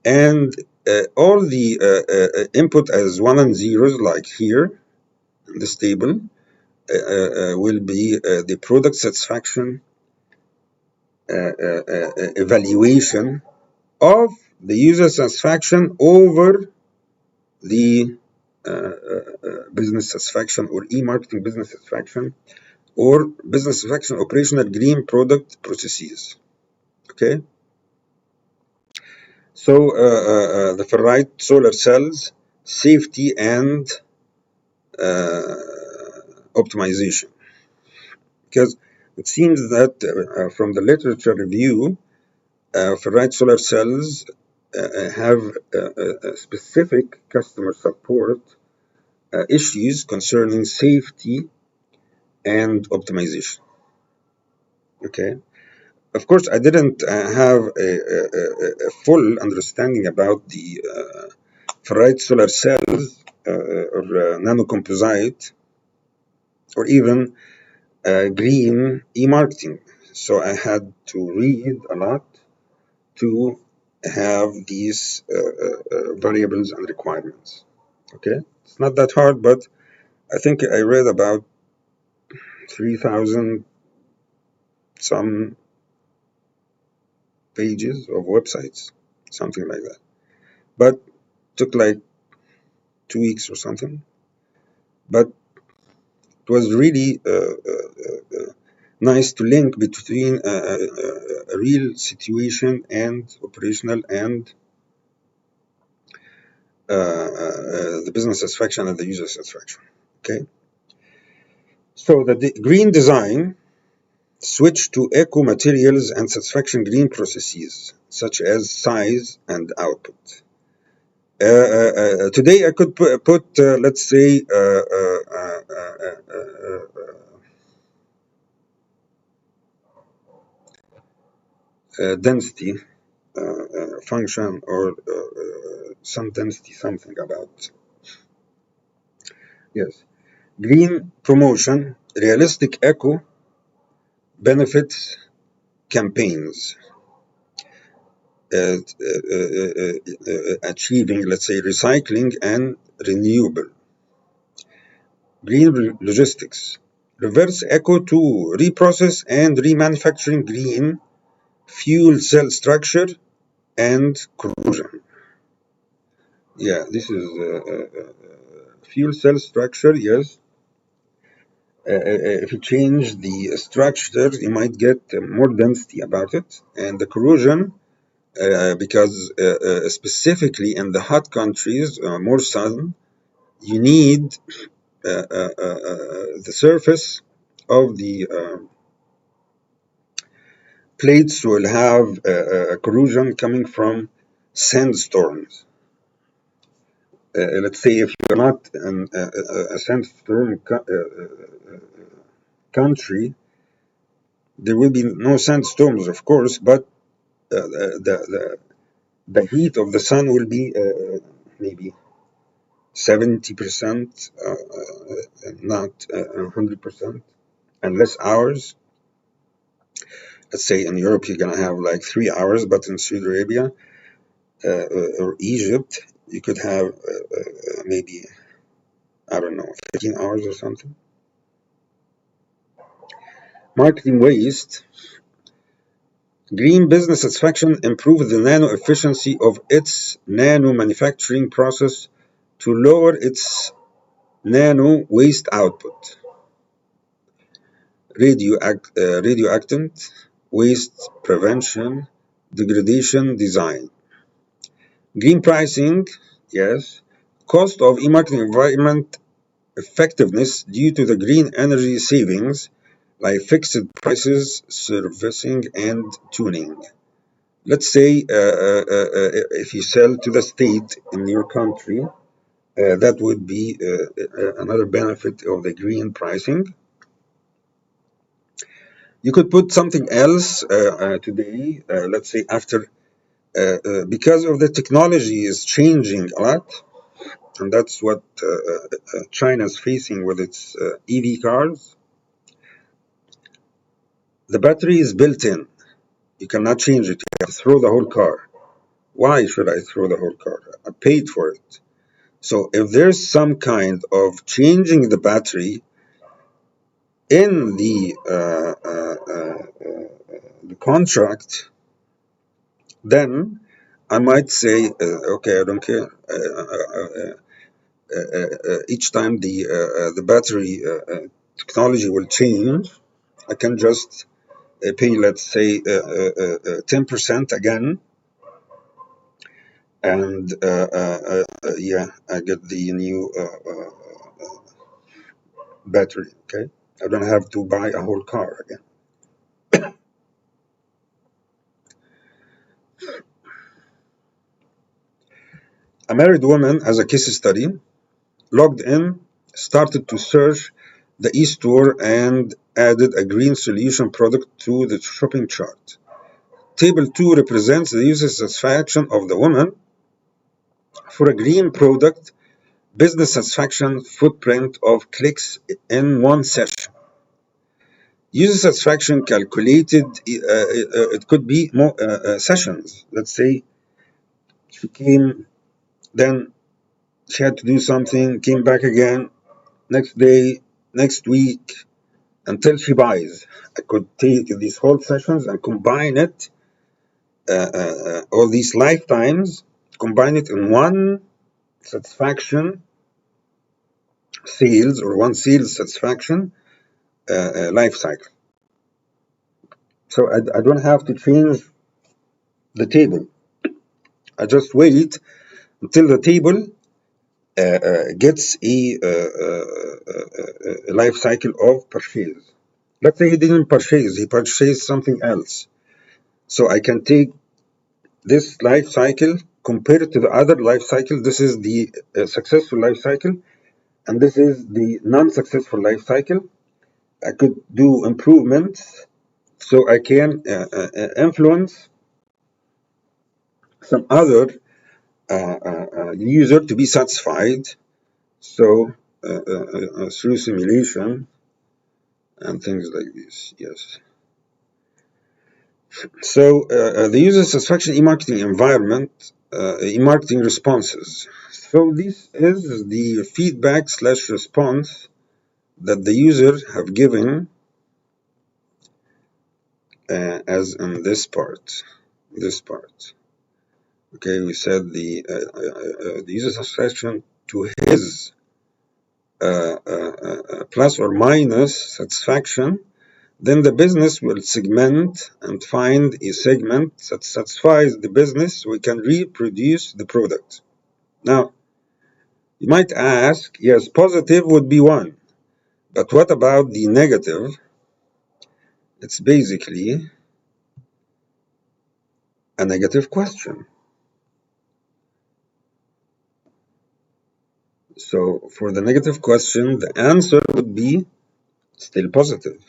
and all the input as 1 and 0s, like here in this table, will be the product satisfaction evaluation of the user satisfaction over the business satisfaction or e-marketing business satisfaction or business satisfaction operational green product processes. Okay, so the ferrite solar cells, safety and optimization, because it seems that from the literature review, ferrite solar cells have specific customer support issues concerning safety and optimization. Okay, of course, I didn't have a full understanding about the ferrite solar cells or nano-composite or even green e-marketing. So I had to read a lot to have these variables and requirements. Okay, it's not that hard, but I think I read about 3,000 some pages of websites, something like that. But it took like 2 weeks or something. But it was really nice to link between a real situation and operational and the business satisfaction and the user satisfaction. Okay, so the green design switch to eco materials and satisfaction green processes such as size and output. Today I could put let's say density function or some density something about, yes, green promotion, realistic eco benefits campaigns, achieving, let's say, recycling and renewable. Green logistics, reverse eco to reprocess and remanufacturing green fuel cell structure and corrosion. Yeah, this is fuel cell structure, yes. If you change the structure, you might get more density about it. And the corrosion, because specifically in the hot countries, more sun, you need the surface of the plates will have corrosion coming from sandstorms. Let's say if you're not in a sandstorm country, there will be no sandstorms, of course, but the heat of the sun will be maybe 70%, not 100%, and less hours. Let's say in Europe you're gonna have like 3 hours, but in Saudi Arabia or Egypt you could have maybe, I don't know, 15 hours or something. Marketing waste. Green business satisfaction improves the nano efficiency of its nano manufacturing process to lower its nano waste output. Radioactive waste prevention, degradation design. Green pricing, yes. Cost of e-marketing environment effectiveness due to the green energy savings, like fixed prices, servicing, and tuning. Let's say if you sell to the state in your country, that would be another benefit of the green pricing. You could put something else today, let's say after, because of the technology is changing a lot, and that's what China is facing with its EV cars. The battery is built in. You cannot change it. You have to throw the whole car. Why should I throw the whole car? I paid for it. So if there's some kind of changing the battery in the contract, then I might say, okay, I don't care. Each time the battery technology will change, I can just pay, let's say, 10% again, and yeah, I get the new battery. Okay, I don't have to buy a whole car again. A married woman, as a case study, logged in, started to search the e-store and added a green solution product to the shopping chart. Table 2 represents the user satisfaction of the woman for a green product, business satisfaction footprint of clicks in one session. User satisfaction calculated, it could be more sessions. Let's say she came, then she had to do something, came back again, next day, next week, until she buys. I could take these whole sessions and combine it, all these lifetimes, combine it in one satisfaction sales or one sales satisfaction life cycle. So I don't have to change the table. I just wait until the table gets a life cycle of purchase. Let's say he didn't purchase, he purchased something else. So I can take this life cycle, compare it to the other life cycle. This is the successful life cycle, and this is the non-successful life cycle. I could do improvements, so I can influence some other user to be satisfied. So through simulation and things like this, yes. So the user satisfaction e-marketing environment, e-marketing responses. So this is the feedback / response that the user have given as in this part. Okay, we said the user satisfaction to his plus or minus satisfaction. Then the business will segment and find a segment that satisfies the business so we can reproduce the product. Now, you might ask, yes, positive would be one, but what about the negative? It's basically a negative question. So for the negative question, the answer would be still positive.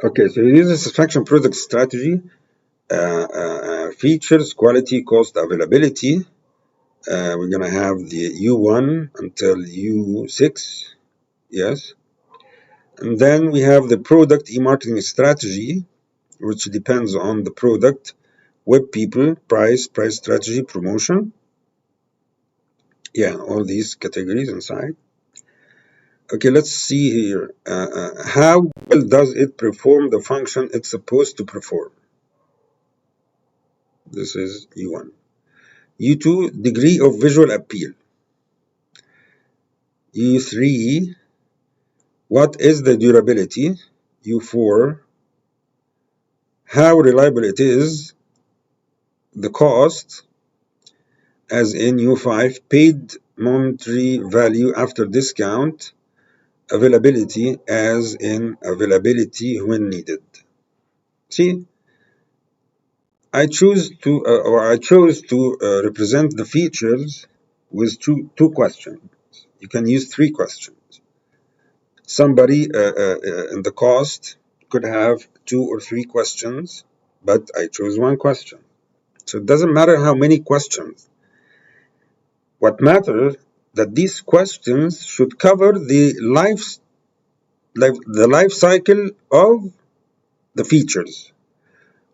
Okay, so user satisfaction product strategy, features, quality, cost, availability. We're going to have the U1 until U6, yes. And then we have the product e-marketing strategy, which depends on the product, web people, price strategy, promotion. Yeah, all these categories inside. Okay, let's see here. How well does it perform the function it's supposed to perform? This is U1. U2, degree of visual appeal. U3, what is the durability? U4, how reliable it is. The cost, as in U5, paid monetary value after discount. Availability, as in availability when needed. See, I chose to represent the features with two questions. You can use three questions. Somebody in the cost could have 2 or 3 questions, but I chose one question. So it doesn't matter how many questions. What matters that these questions should cover the life cycle of the features.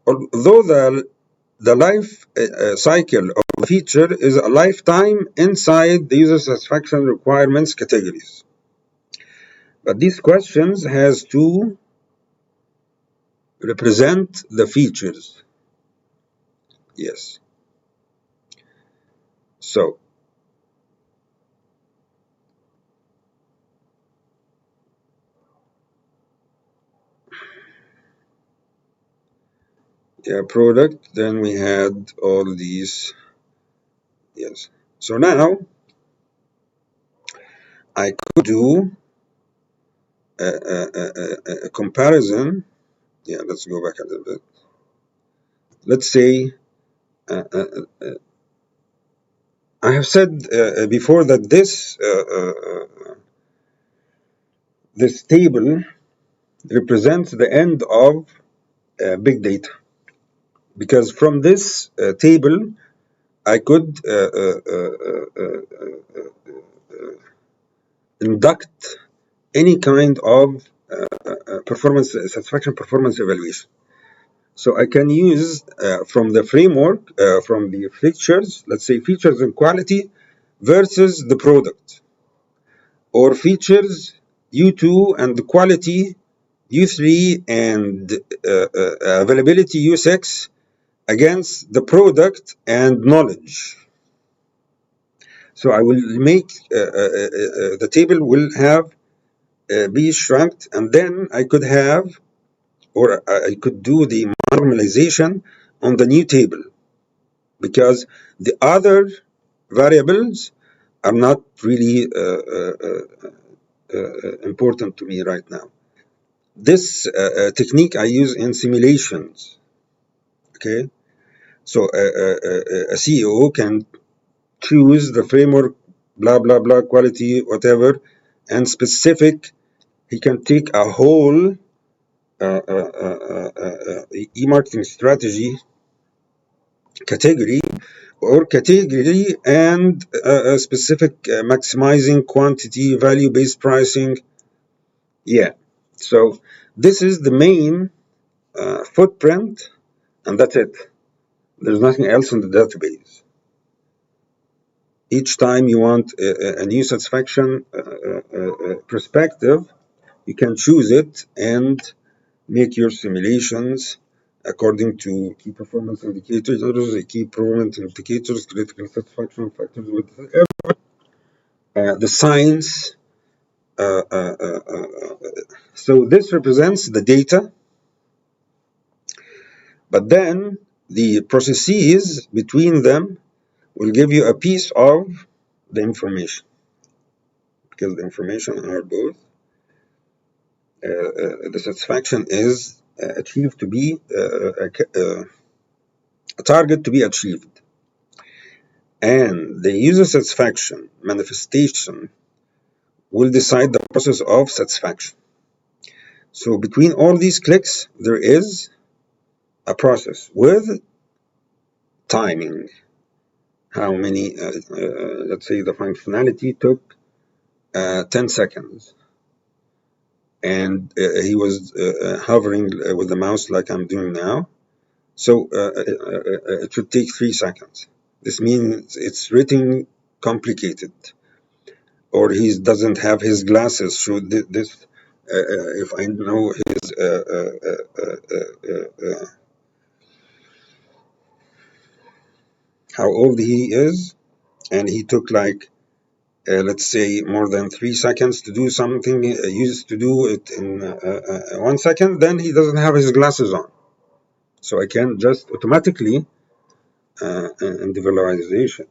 Although the life cycle of a feature is a lifetime inside the user satisfaction requirements categories. But these questions has to represent the features. Yes. So yeah, product, then we had all these. Yes. So now I could do a comparison. Yeah, let's go back a little bit. Let's say I have said before that this table represents the end of big data, because from this table I could induct any kind of performance evaluation. So I can use from the framework, from the features, let's say features and quality versus the product, or features U2 and the quality U3 and availability U6 against the product and knowledge. So I will make the table will have be shrunk, and then I could have, or I could do the normalization on the new table, because the other variables are not really important to me right now. This technique I use in simulations. Okay, so a CEO can choose the framework, blah blah blah, quality, whatever, and specific. He can take a whole e-marketing strategy category, or category and a specific maximizing quantity, value-based pricing. Yeah, so this is the main footprint, and that's it. There's nothing else in the database. Each time you want a new satisfaction perspective, you can choose it and make your simulations according to key performance indicators, critical satisfaction factors, whatever the science. So this represents the data, but then the processes between them will give you a piece of the information, because the information are both. The satisfaction is achieved to be a target to be achieved, and the user satisfaction manifestation will decide the process of satisfaction. So between all these clicks, there is a process with timing. How many, let's say the functionality took 10 seconds, and he was hovering with the mouse like I'm doing now. So it should take 3 seconds. This means it's written complicated, or he doesn't have his glasses. So this, if I know his how old he is, and he took like let's say more than 3 seconds to do something, used to do it in 1 second, then he doesn't have his glasses on. So I can just automatically individualization